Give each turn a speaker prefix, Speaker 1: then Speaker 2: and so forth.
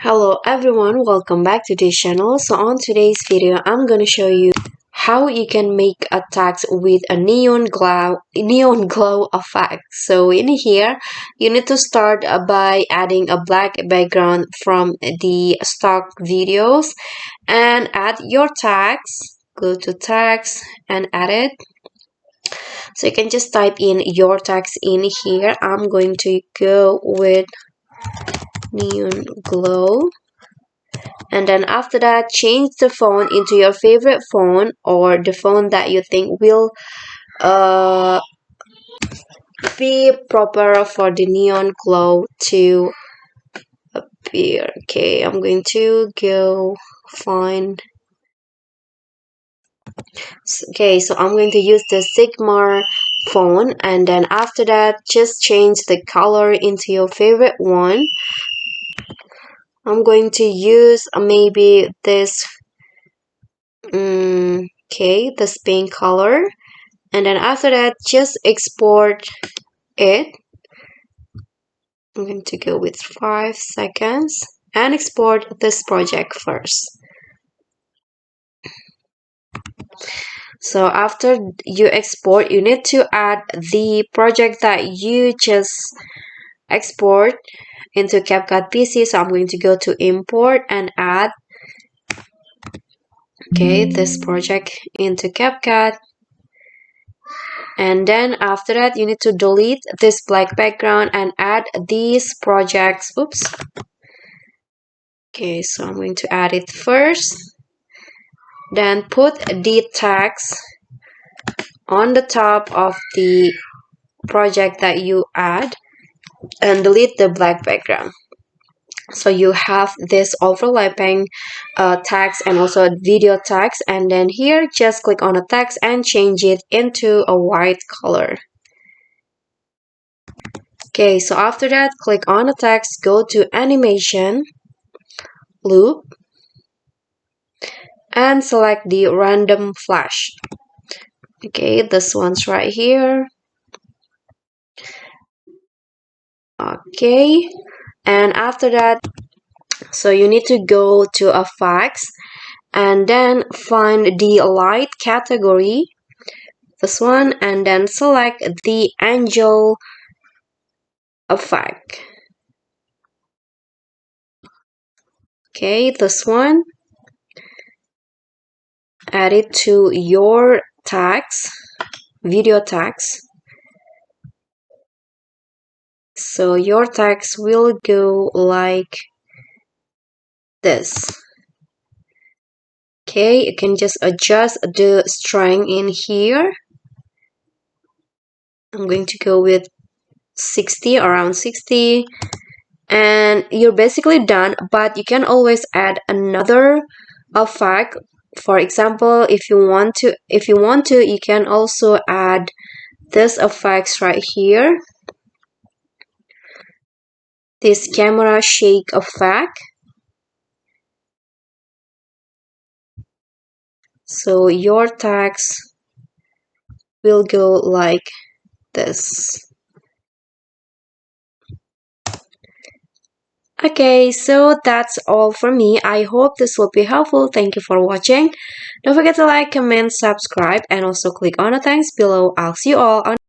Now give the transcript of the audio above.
Speaker 1: Hello everyone, welcome back to this channel. So on today's video, I'm gonna show you how you can make a text with a neon glow effect. So in here, you need to start by adding a black background from the stock videos and add your text. Go to text and add it. So you can just type in your text in here. I'm going to go with neon glow. And then after that, change the phone into your favorite phone or the phone that you think will uh, be proper for the neon glow to appear. Okay, I'm going to go find. Okay, so I'm going to use the Sigma phone, and then after that, just change the color into your favorite one. I'm going to use maybe this okay, this pink color, and then after that just export it. I'm going to go with 5 seconds and export this project first. So after you export, you need to add the project that you just export into CapCut PC. So I'm going to go to import and add this project into CapCut. And then after that, you need to delete this black background and add these projects. Oops. Okay, so I'm going to add it first. Then put the text on the top of the project that you add and delete the black background. So you have this overlapping text and also video text, and then here just click on a text and change it into a white color. Okay, so after that, click on the text, go to animation, loop, and select the random flash. Okay, this one's right here. Okay, and after that, so you need to go to effects and then find the light category, this one, and then select the angel effect. Okay, this one, add it to your text, video text. So your text will go like this. Okay, you can just adjust the string in here. I'm going to go with 60, around 60, and you're basically done, but you can always add another effect. For example, if you want to, you can also add this effects right here, this camera shake effect. So your text will go like this. Okay, so that's all for me. I hope this will be helpful. Thank you for watching. Don't forget to like, comment, subscribe, and also click on the thanks below. I'll see you all on